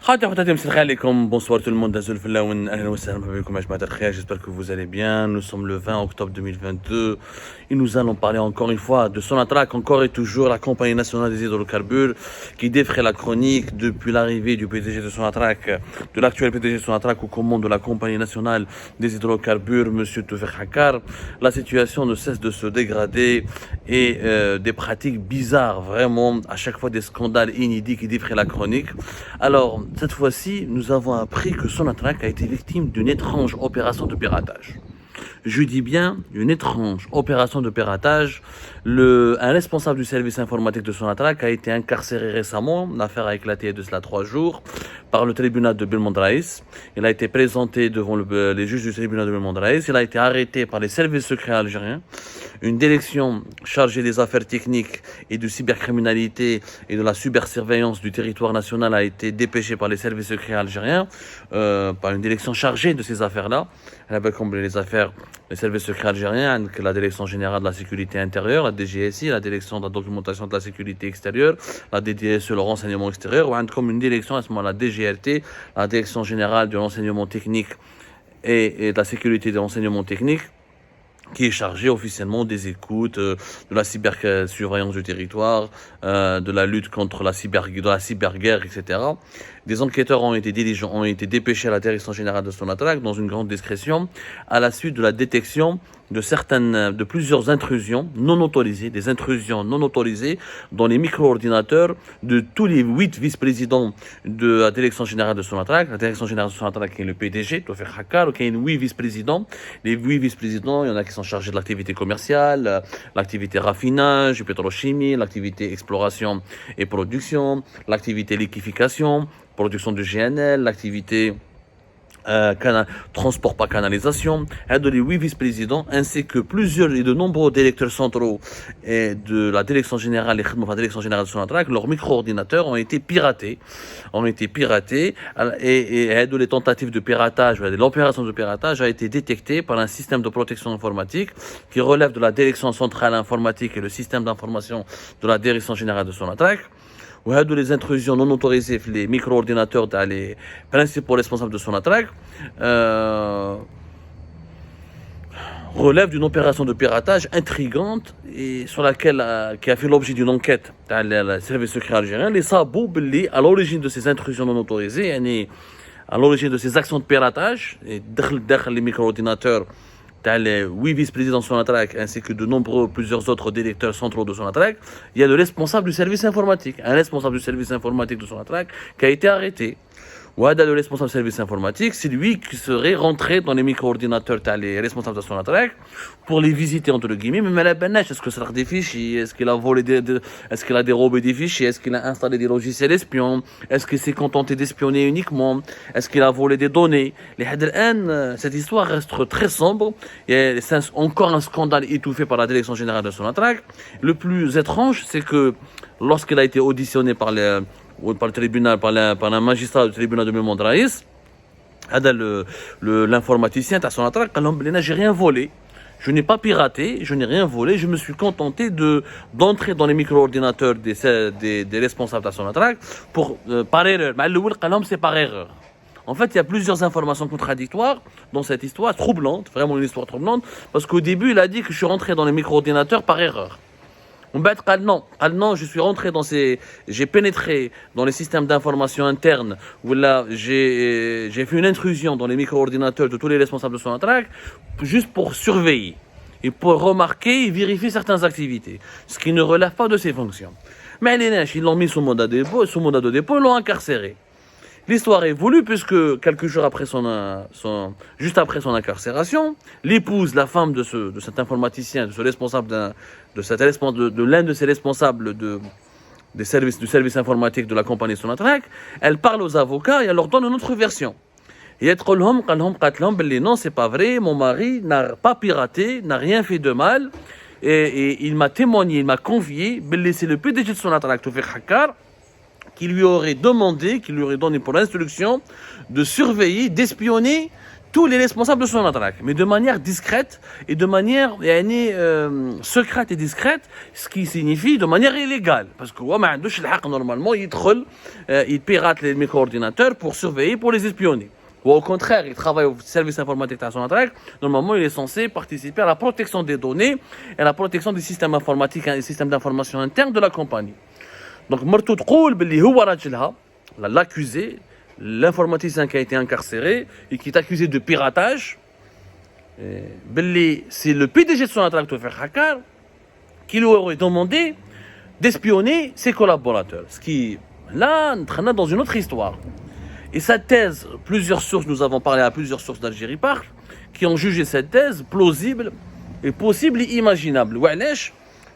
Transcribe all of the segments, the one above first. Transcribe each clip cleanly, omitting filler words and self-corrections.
Bonsoir tout le monde, j'espère que vous allez bien. Nous sommes le 20 octobre 2022 et nous allons parler encore une fois de Sonatrach, encore et toujours la compagnie nationale des hydrocarbures qui défraie la chronique depuis l'arrivée du PDG de Sonatrach, de l'actuel PDG de Sonatrach aux commandes de la compagnie nationale des hydrocarbures, M. Toufer Hakkar. La situation ne cesse de se dégrader et des pratiques bizarres, vraiment, à chaque fois des scandales inédits qui défraient la chronique. Alors, cette fois-ci, nous avons appris que Sonatrach a été victime d'une étrange opération de piratage. Je dis bien une étrange opération de piratage. Un responsable du service informatique de Sonatrach a été incarcéré récemment. L'affaire a éclaté de cela 3 jours par le tribunal de Belmond Raïs. Il a été présenté devant les juges du tribunal de Belmond Raïs. Il a été arrêté par les services secrets algériens. Une direction chargée des affaires techniques et de cybercriminalité et de la cybersurveillance du territoire national a été dépêchée par les services secrets algériens, par une direction chargée de ces affaires-là. Elle avait comblé les affaires des services secrets algériens, la direction générale de la sécurité intérieure, la DGSI, la direction de la documentation de la sécurité extérieure, la DDSE, le renseignement extérieur, ou comme une direction à ce moment la DGRT, la direction générale du renseignement technique et de la sécurité des renseignements techniques, qui est chargé officiellement des écoutes, de la cybersurveillance du territoire, de la lutte contre la cyberguerre, etc. Des enquêteurs ont été dépêchés à la direction générale de Sonatrach dans une grande discrétion à la suite de la détection de plusieurs intrusions non autorisées, des intrusions non autorisées dans les micro-ordinateurs de tous les 8 vice-présidents de la direction générale de Sonatrach. La direction générale de Sonatrach qui est le PDG, Toufer Hakkar, qui a 8 vice-présidents. Les 8 vice-présidents, il y en a qui sont chargés de l'activité commerciale, l'activité raffinage, pétrochimie, l'activité exploration et production, l'activité liquéfaction, production de GNL, l'activité transport par canalisation, et de les 8 vice-présidents, ainsi que plusieurs et de nombreux directeurs centraux et de la direction générale de Sonatrach, leurs micro-ordinateurs ont été piratés, et de les tentatives de piratage, l'opération de piratage a été détectée par un système de protection informatique qui relève de la direction centrale informatique et le système d'information de la direction générale de Sonatrach. Les intrusions non autorisées les micro-ordinateurs dans les principaux responsables de Sonatrach relèvent d'une opération de piratage intrigante et sur laquelle qui a fait l'objet d'une enquête dans le service secret algérien. Les sabots à l'origine de ces intrusions non autorisées, à l'origine de ces actions de piratage, et derrière les micro-ordinateurs les 8 vice-présidents de Sonatrach ainsi que de plusieurs autres directeurs centraux de Sonatrach, il y a le responsable du service informatique, un responsable du service informatique de Sonatrach qui a été arrêté. Le responsable du service informatique, c'est lui qui serait rentré dans les micro-ordinateurs, les responsables de Sonatrach, pour les visiter, entre guillemets, mais la banache, est-ce que ça a des fichiers, est-ce qu'il a volé est-ce qu'il a dérobé des fichiers, est-ce qu'il a installé des logiciels espions, est-ce qu'il s'est contenté d'espionner uniquement, est-ce qu'il a volé des données. Cette histoire reste très sombre, et c'est encore un scandale étouffé par la direction générale de Sonatrach. Le plus étrange, c'est que lorsqu'il a été auditionné par le tribunal, par un magistrat du tribunal de Belmond Raïs, l'informaticien à Sonatrach, j'ai rien volé, je n'ai pas piraté, je n'ai rien volé, je me suis contenté d'entrer dans les micro-ordinateurs des responsables à Sonatrach par erreur. C'est par erreur. En fait, il y a plusieurs informations contradictoires dans cette histoire, troublante, vraiment une histoire troublante, parce qu'au début, il a dit que je suis rentré dans les micro-ordinateurs par erreur. Non, je suis rentré j'ai pénétré dans les systèmes d'information internes où là, j'ai fait une intrusion dans les micro-ordinateurs de tous les responsables de Sonatrach juste pour surveiller et pour remarquer et vérifier certaines activités, ce qui ne relève pas de ses fonctions. Mais les nèches, ils l'ont mis sous mandat de dépôt, ils l'ont incarcéré. L'histoire est voulue puisque quelques jours après juste après son incarcération, l'épouse, la femme de cet informaticien, de ce responsable de l'un de ces responsables du service informatique de la compagnie Sonatrach, elle parle aux avocats et elle leur donne une autre version. Et non, c'est pas vrai, mon mari n'a pas piraté, n'a rien fait de mal, et il m'a témoigné, il m'a confié, c'est le PDG de Sonatrach, Toufer Hakkar, qui lui aurait donné pour instruction de surveiller, d'espionner tous les responsables de Sonatrach, mais de manière discrète et de manière secrète et discrète, ce qui signifie de manière illégale. Parce que normalement, il pirate les micro-ordinateurs pour surveiller, pour les espionner. Ou au contraire, il travaille au service informatique de Sonatrach. Normalement, il est censé participer à la protection des données et à la protection des systèmes informatiques et des systèmes d'information internes de la compagnie. Donc, l'accusé, l'informaticien qui a été incarcéré et qui est accusé de piratage, c'est le PDG de Sonatrach, qui lui aurait demandé d'espionner ses collaborateurs. Ce qui, là, nous dans une autre histoire. Et cette thèse, nous avons parlé à plusieurs sources d'Algérie Parle, qui ont jugé cette thèse plausible et possible et imaginable.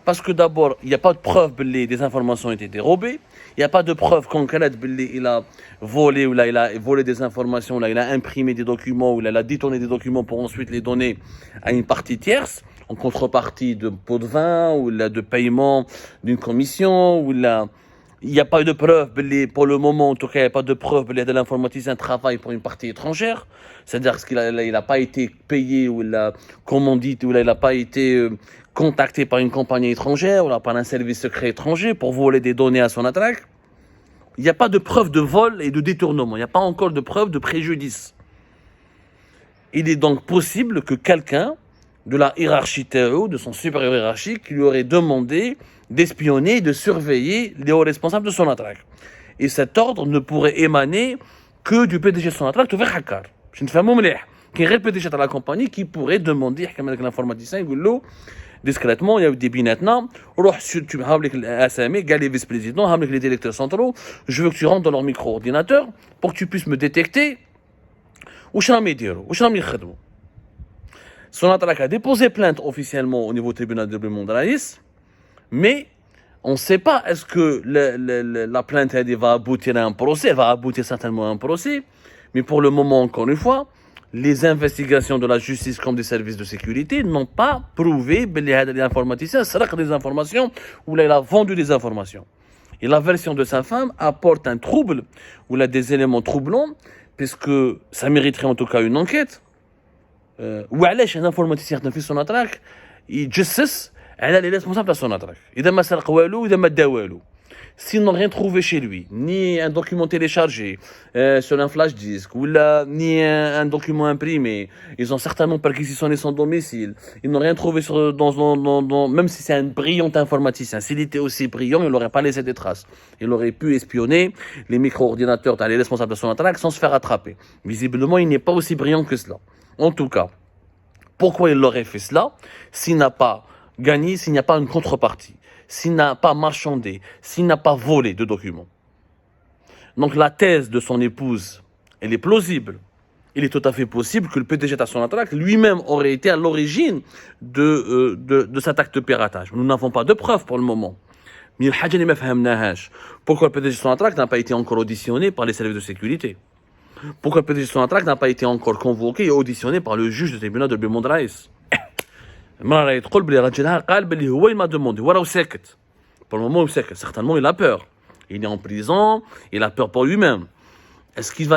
Parce que d'abord, il n'y a pas de preuve que des informations ont été dérobées. Il n'y a pas de preuve concrète qu'il a volé ou il a volé des informations, il a imprimé des documents ou il a détourné des documents pour ensuite les donner à une partie tierce, en contrepartie de pots de vin ou de paiement d'une commission ou il n'y a pas eu de preuve, pour le moment en tout cas, il n'y a pas de preuve que l'informaticien travaille pour une partie étrangère. C'est-à-dire qu'il n'a pas été payé ou il a commandité ou il n'a pas été contacté par une compagnie étrangère ou par un service secret étranger pour voler des données à Sonatrach. Il n'y a pas de preuve de vol et de détournement. Il n'y a pas encore de preuve de préjudice. Il est donc possible que quelqu'un de la hiérarchie TEO, de son supérieur hiérarchique, lui aurait demandé d'espionner et de surveiller les hauts responsables de Sonatrach. Et cet ordre ne pourrait émaner que du PDG de Sonatrach, Toufiq Hakkar. Je ne fais pas mouler. Qui est le PDG de la compagnie qui pourrait demander à l'informaticien, il dit discrètement, il y a des binetna, tu m'as avec l'ASME, les vice-présidents, avec les directeurs centraux, je veux que tu rentres dans leur micro-ordinateur pour que tu puisses me détecter. Où je suis Sonatrach a déposé plainte officiellement au niveau tribunal de Raïs, mais on ne sait pas est-ce que la plainte va aboutir à un procès. Elle va aboutir certainement à un procès, mais pour le moment, encore une fois, les investigations de la justice comme des services de sécurité n'ont pas prouvé que l'informaticien sera des informations ou il a vendu des informations. Et la version de sa femme apporte un trouble ou il a des éléments troublants, puisque ça mériterait en tout cas une enquête. وعلاش un informaticien في Sonatrach يتجسس على les responsables de Sonatrach. إذا ما سرق والو إذا ما دا والو. S'ils n'ont rien trouvé chez lui, ni un document téléchargé sur un flash disk, ou là, ni un document imprimé, ils ont certainement perquisitionné son domicile, ils n'ont rien trouvé même si c'est un brillant informaticien, s'il était aussi brillant, il n'aurait pas laissé des traces. Il aurait pu espionner les micro-ordinateurs dans les responsables de Sonatrach sans se faire attraper. Visiblement, il n'est pas aussi brillant que cela. En tout cas, pourquoi il aurait fait cela s'il n'a pas gagné, s'il n'y a pas une contrepartie, s'il n'a pas marchandé, s'il n'a pas volé de documents? Donc la thèse de son épouse, elle est plausible. Il est tout à fait possible que le PDG de Sonatrach lui-même aurait été à l'origine de cet acte de piratage. Nous n'avons pas de preuves pour le moment. Mais pourquoi le PDG de Sonatrach n'a pas été encore auditionné par les services de sécurité? Pourquoi le PDG de Sonatrach n'a pas été encore convoqué et auditionné par le juge du tribunal de Bemond Raïs? Il m'a demandé. Pour le moment, certainement, il a peur. Il est en prison, il a peur pour lui-même. Est-ce qu'il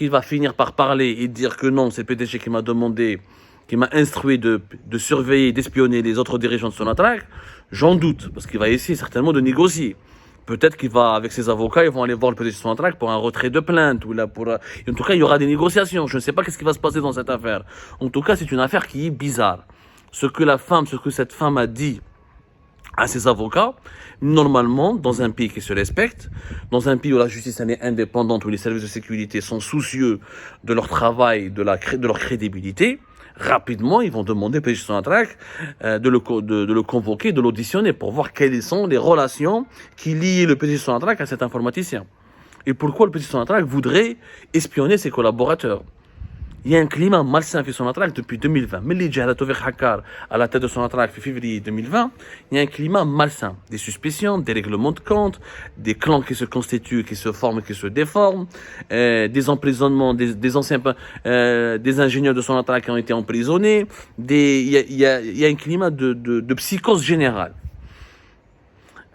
va finir par parler et dire que non, c'est le PDG qui m'a demandé, qui m'a instruit de surveiller, d'espionner les autres dirigeants de Sonatrach? J'en doute, parce qu'il va essayer certainement de négocier. Peut-être qu'il va, avec ses avocats, ils vont aller voir le PDG de Sonatrach pour un retrait de plainte. En tout cas, il y aura des négociations. Je ne sais pas ce qui va se passer dans cette affaire. En tout cas, c'est une affaire qui est bizarre. Ce que cette femme a dit à ses avocats, normalement, dans un pays qui se respecte, dans un pays où la justice est indépendante, où les services de sécurité sont soucieux de leur travail, de leur crédibilité, rapidement, ils vont demander au PDG de Sonatrach de le convoquer, de l'auditionner pour voir quelles sont les relations qui lient le PDG de Sonatrach à cet informaticien. Et pourquoi le PDG de Sonatrach voudrait espionner ses collaborateurs. Il y a un climat malsain في Sonatrach depuis 2020. Mais les جه Toufiq Hakkar à la tête de Sonatrach en février 2020, il y a un climat malsain. Des suspicions, des règlements de compte, des clans qui se constituent, qui se forment, qui se déforment, des emprisonnements, des anciens, des ingénieurs de Sonatrach qui ont été emprisonnés. Il y a un climat de psychose générale.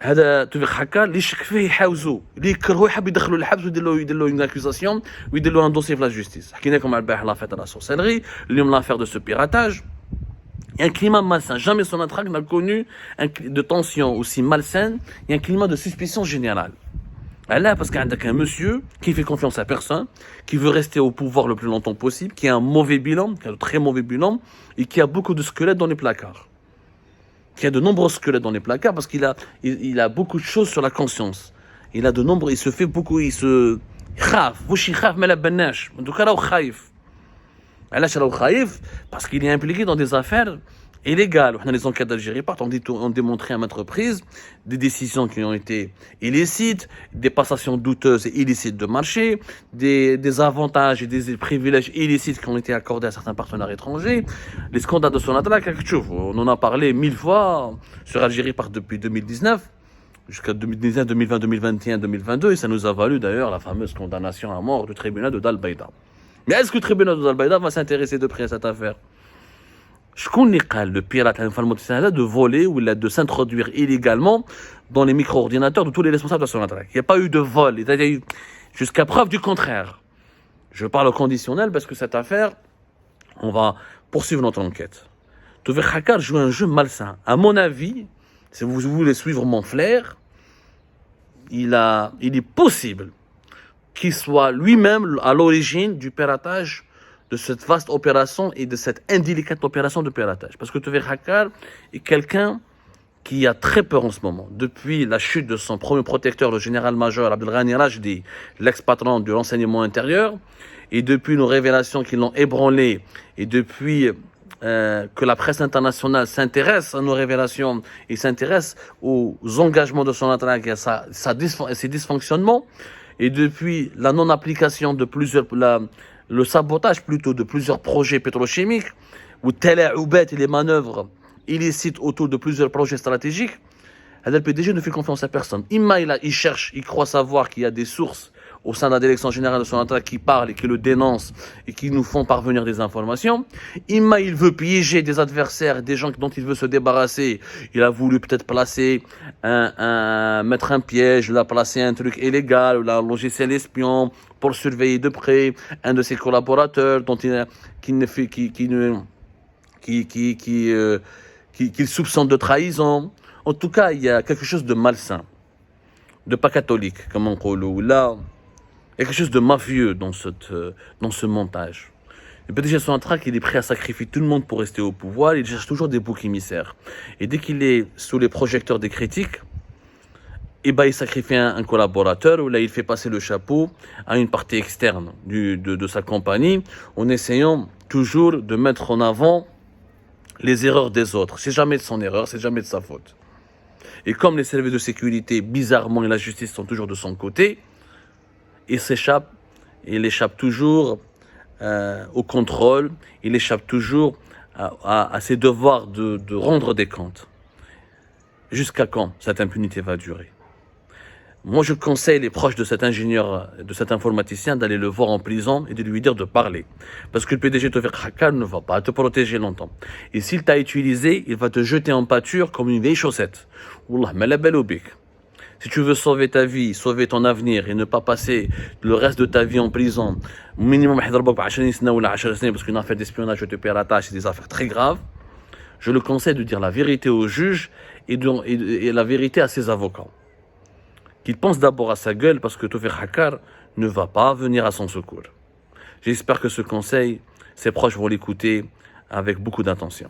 هذا توفيق حكار اللي يشك فيه يحاوزوا اللي يكرهوا يحب يدخلوا للحبس ويدير له اون اكوزاسيون ويدير له ان دوسي في لا جوستيس. حكينا لكم على البارح لافير تاع لا سورسيلري، اليوم لافير دو سو بيراتاج. Il y a un climat malsain. Jamais Sonatrach n'a connu de tension aussi malsaine. Il y a un climat de suspicion générale. Là, parce qu'il y a un monsieur qui fait confiance à personne, qui veut rester au pouvoir le plus longtemps possible, qui a un mauvais bilan, qui a un très mauvais bilan, et qui a beaucoup de squelettes dans les placards. Qui a de nombreux squelettes dans les placards parce qu'il a beaucoup de choses sur la conscience. Il a de nombreux, il se fait beaucoup, il se khaf, وش يخاف ما لبناش. En tout cas, là, خايف. علاش راهو خايف؟ parce qu'il est impliqué dans des affaires illégales. Les enquêtes d'Algérie ont démontré à maintes reprises des décisions qui ont été illicites, des passations douteuses et illicites de marché, des avantages et des privilèges illicites qui ont été accordés à certains partenaires étrangers. Les scandales de Sonatrach, on en a parlé 1000 fois sur Algérie depuis 2019 jusqu'à 2019, 2020, 2021, 2022, et ça nous a valu d'ailleurs la fameuse condamnation à mort du tribunal de Dal Baïda. Mais est-ce que le tribunal de Dal Baïda va s'intéresser de près à cette affaire? Je connais le pirate de voler ou de s'introduire illégalement dans les micro-ordinateurs de tous les responsables de Sonatrach. Il n'y a pas eu de vol, il y a eu jusqu'à preuve du contraire. Je parle au conditionnel parce que cette affaire, on va poursuivre notre enquête. Toufiq Hakkar joue un jeu malsain. À mon avis, si vous voulez suivre mon flair, il est possible qu'il soit lui-même à l'origine du piratage de cette vaste opération et de cette indélicate opération de piratage. Parce que Toufiq Hakkar est quelqu'un qui a très peur en ce moment. Depuis la chute de son premier protecteur, le général-major Abdelghani Rajdi, l'ex-patron de renseignement intérieur, et depuis nos révélations qui l'ont ébranlé, et depuis que la presse internationale s'intéresse à nos révélations et s'intéresse aux engagements de Sonatrach et à ses dysfonctionnements, et depuis la non-application de le sabotage plutôt de plusieurs projets pétrochimiques, ou Tela'oubat et les manœuvres illicites autour de plusieurs projets stratégiques, le PDG ne fait confiance à personne. Il cherche, il croit savoir qu'il y a des sources au sein de la direction générale de Sonatrach qui parlent et qui le dénoncent et qui nous font parvenir des informations. Il veut piéger des adversaires, des gens dont il veut se débarrasser. Il a voulu peut-être placer mettre un piège, il a placé un truc illégal, un logiciel espion pour surveiller de près un de ses collaborateurs dont qu'il soupçonne de trahison. En tout cas, il y a quelque chose de malsain, de pas catholique, comme on dit là. Il y a quelque chose de mafieux dans ce montage. Le PDG Sonatrach, il est prêt à sacrifier tout le monde pour rester au pouvoir. Il cherche toujours des boucs émissaires. Et dès qu'il est sous les projecteurs des critiques, il sacrifie un collaborateur, ou là il fait passer le chapeau à une partie externe de sa compagnie, en essayant toujours de mettre en avant les erreurs des autres. C'est jamais de son erreur, c'est jamais de sa faute. Et comme les services de sécurité, bizarrement, et la justice sont toujours de son côté, il échappe toujours au contrôle, il échappe toujours à ses devoirs de rendre des comptes. Jusqu'à quand cette impunité va durer? Moi, je conseille les proches de cet ingénieur, de cet informaticien, d'aller le voir en prison et de lui dire de parler. Parce que le PDG Toufiq Hakkar ne va pas te protéger longtemps. Et s'il t'a utilisé, il va te jeter en pâture comme une vieille chaussette. Wallah, ma la belle au bic. Si tu veux sauver ta vie, sauver ton avenir et ne pas passer le reste de ta vie en prison, minimum parce qu'une affaire d'espionnage ou de piratage, c'est des affaires très graves, je le conseille de dire la vérité aux juges et la vérité à ses avocats. Qu'il pense d'abord à sa gueule parce que Toufiq Hakkar ne va pas venir à son secours. J'espère que ce conseil, ses proches vont l'écouter avec beaucoup d'attention.